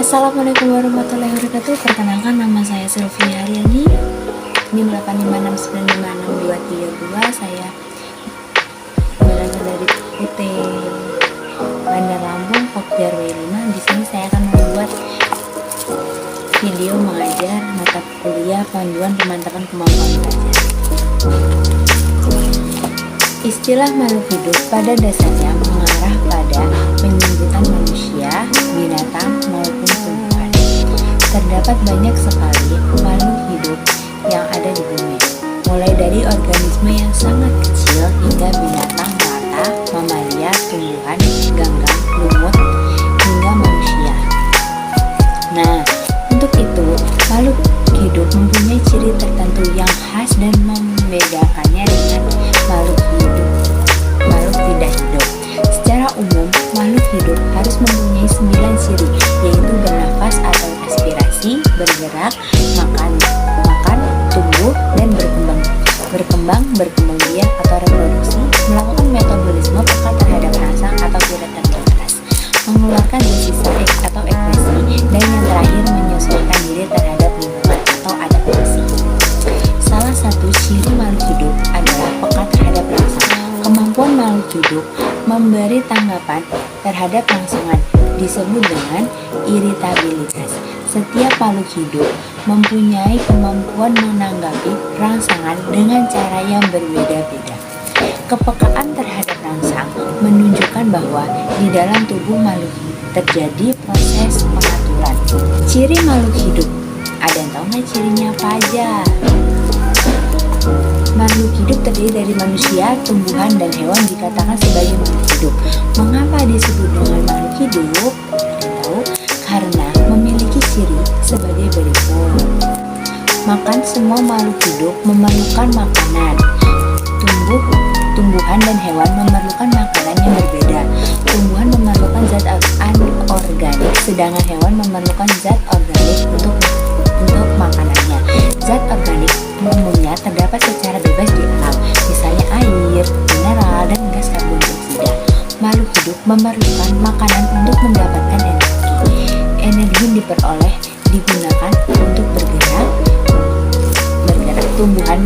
Assalamualaikum warahmatullahi wabarakatuh. Perkenalkan, nama saya Sylvia Haryani. NIM 856956232. Saya berasal dari UT Bandar Lampung, Pokja RW 5. Di sini saya akan membuat video mengajar mata kuliah panduan pemantapan kemampuan belajar. Istilah makhluk hidup pada dasarnya mengarah pada penyebutan manusia, binatang, maupun tumbuhan. Terdapat banyak sekali makhluk hidup yang ada di bumi, mulai dari organisme yang sangat kecil hingga binatang melata, mamalia, tumbuhan, ganggang, lumut, hingga manusia. Nah, untuk itu, makhluk hidup mempunyai ciri tertentu yang khas dan membedakannya dengan makhluk tidak hidup. Secara umum, makhluk hidup harus mempunyai 9 ciri, yaitu bernafas atau respirasi, bergerak, makan, tumbuh, dan berkembang biak atau reproduksi, melakukan metabolisme peka terhadap rangsang atau kulit terbatas, mengeluarkan desisa atau ekspresi, dan yang terakhir menyesuaikan diri terhadap lingkungan atau adaptasi. Salah satu ciri makhluk hidup adalah peka terhadap rangsang. Kemampuan makhluk hidup memberi tanggapan terhadap rangsangan disebut dengan iritabilitas. Setiap makhluk hidup mempunyai kemampuan menanggapi rangsangan dengan cara yang berbeda-beda. Kepekaan terhadap rangsang menunjukkan bahwa di dalam tubuh makhluk hidup terjadi proses pengaturan. Ciri makhluk hidup, ada yang tahu nggak cirinya apa aja? Makhluk hidup terdiri dari manusia, tumbuhan, dan hewan dikatakan sebagai makhluk hidup. Mengapa disebut dengan makhluk hidup? Ada yang tahu? Karena memiliki ciri sebagai berikut. Makan. Semua makhluk hidup memerlukan makanan. Tumbuhan dan hewan memerlukan makanan yang berbeda. Tumbuhan memerlukan zat anorganik, sedangkan hewan memerlukan zat organik untuk makanannya. Zat organik umumnya terdapat secara bebas di alam, misalnya air, mineral, dan gas karbon dioksida. Makhluk hidup memerlukan makanan untuk mendapatkan energi. Energi digunakan untuk bergerak. Tumbuhan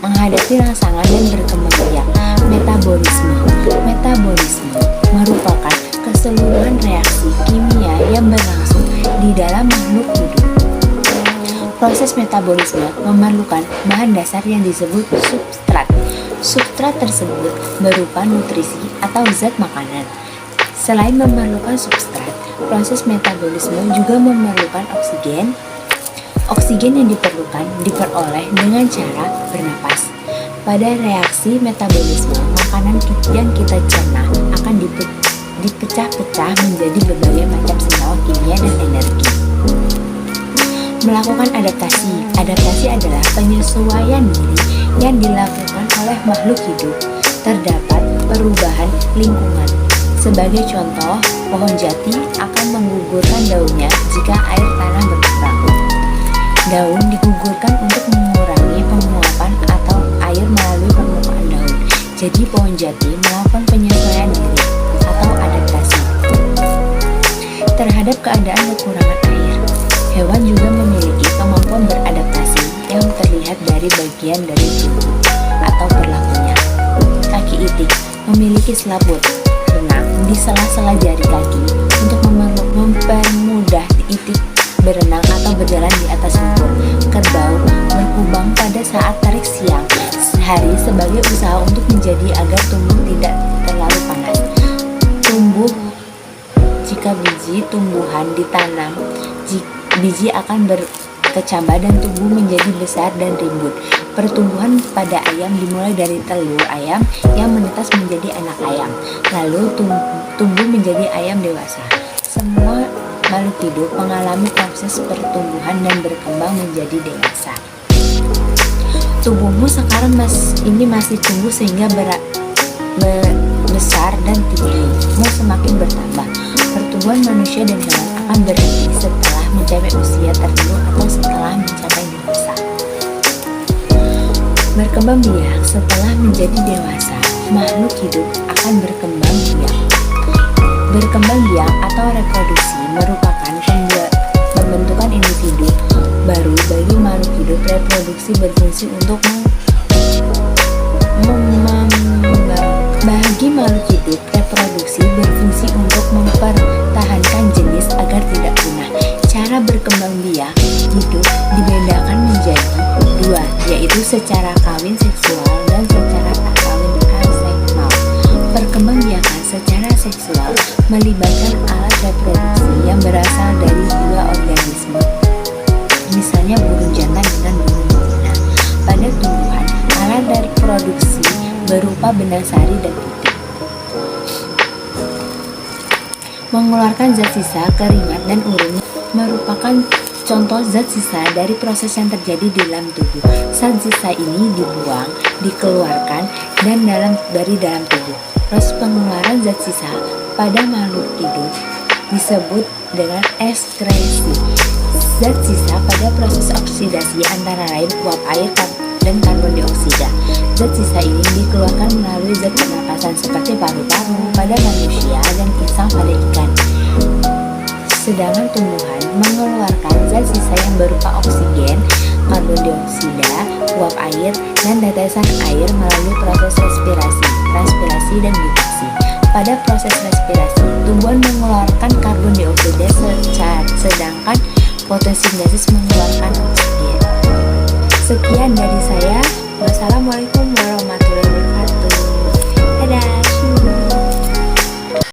menghadapi rangsangan dan berkembang biak. Metabolisme merupakan keseluruhan reaksi kimia yang berlangsung di dalam makhluk hidup. Proses metabolisme memerlukan bahan dasar yang disebut substrat. Substrat tersebut berupa nutrisi atau zat makanan. Selain memerlukan substrat, proses metabolisme juga memerlukan oksigen. Oksigen yang diperoleh dengan cara bernapas. Pada reaksi metabolisme, makanan yang kita cerna akan dipecah-pecah menjadi berbagai macam senyawa kimia dan energi. Melakukan adaptasi. Adaptasi adalah penyesuaian diri yang dilakukan oleh makhluk hidup terdapat perubahan lingkungan. Sebagai contoh, pohon jati akan menggugurkan daunnya jika air tanah berkurang. Daun digugurkan untuk mengurangi penguapan atau air melalui permukaan daun. Jadi pohon jati melakukan penyesuaian diri atau adaptasi terhadap keadaan kekurangan air. Hewan juga memiliki kemampuan beradaptasi yang terlihat dari bagian dari tubuh atau perilakunya. Kaki itik memiliki selaput renang di sela-sela jari kaki untuk mempermudah itik berenang atau berjalan di atas lumpur. Kerbau berkubang pada saat terik siang hari sebagai usaha untuk menjadi agar tubuh tidak terlalu panas. Jika biji tumbuhan ditanam, biji akan berkecambah dan tumbuh menjadi besar dan rimbun. Pertumbuhan pada ayam dimulai dari telur ayam yang menetas menjadi anak ayam, lalu tumbuh menjadi ayam dewasa. Semua makhluk hidup mengalami proses pertumbuhan dan berkembang menjadi dewasa. Tubuhmu sekarang masih tumbuh sehingga besar dan tinggimu semakin bertambah. Pertumbuhan manusia dan hewan akan berhenti setelah mencapai usia tertentu atau setelah mencapai dewasa. Berkembang biak. Setelah menjadi dewasa, makhluk hidup akan berkembang biak. Berkembang biak atau reproduksi merupakan reproduksi berfungsi untuk bagi makhluk hidup, reproduksi berfungsi untuk mempertahankan jenis agar tidak punah. Cara berkembang biak hidup dibedakan menjadi dua, yaitu secara kawin seksual dan secara tak kawin aseksual. Perkembangbiakan secara seksual melibatkan alat reproduksi yang berasal dari dua organisme, misalnya burung jantan dengan burung betina. Pada tumbuhan, alat reproduksi berupa benang sari dan putih, mengeluarkan zat sisa, keringat, dan urin merupakan contoh zat sisa dari proses yang terjadi di dalam tubuh. Zat sisa ini dibuang, dikeluarkan, dan dari dalam tubuh. Proses pengeluaran zat sisa pada makhluk hidup disebut dengan ekskresi. Zat sisa pada proses oksidasi antara lain uap air dan karbon dioksida. Zat sisa ini dikeluarkan melalui zat pernapasan seperti paru-paru pada manusia dan insang pada ikan. Sedangkan tumbuhan mengeluarkan zat sisa yang berupa oksigen, karbon dioksida, uap air, dan tetesan air melalui proses respirasi, transpirasi, dan mutasi. Pada proses respirasi, tumbuhan mengeluarkan karbon dioksida sedangkan fotosintesis mengeluarkan oksigen. Sekian dari saya. Wassalamualaikum warahmatullahi wabarakatuh. Dadah.